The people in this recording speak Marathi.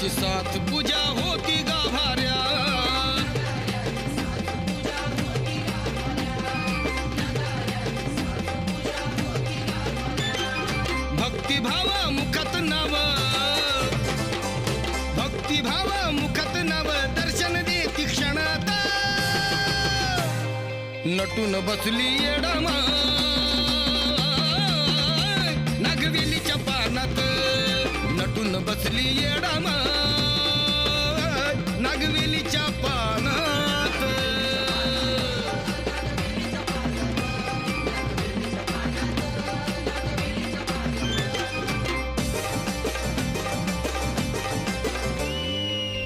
विठ्ठलाची साथ पूजा होती गाभाऱ्या भक्तिभावा मुखात नाव भक्तिभावा मुखात नाव दर्शन देती क्षणात नटून बसली येडामा नागवेलीच्या पानात नटून बसली येडामा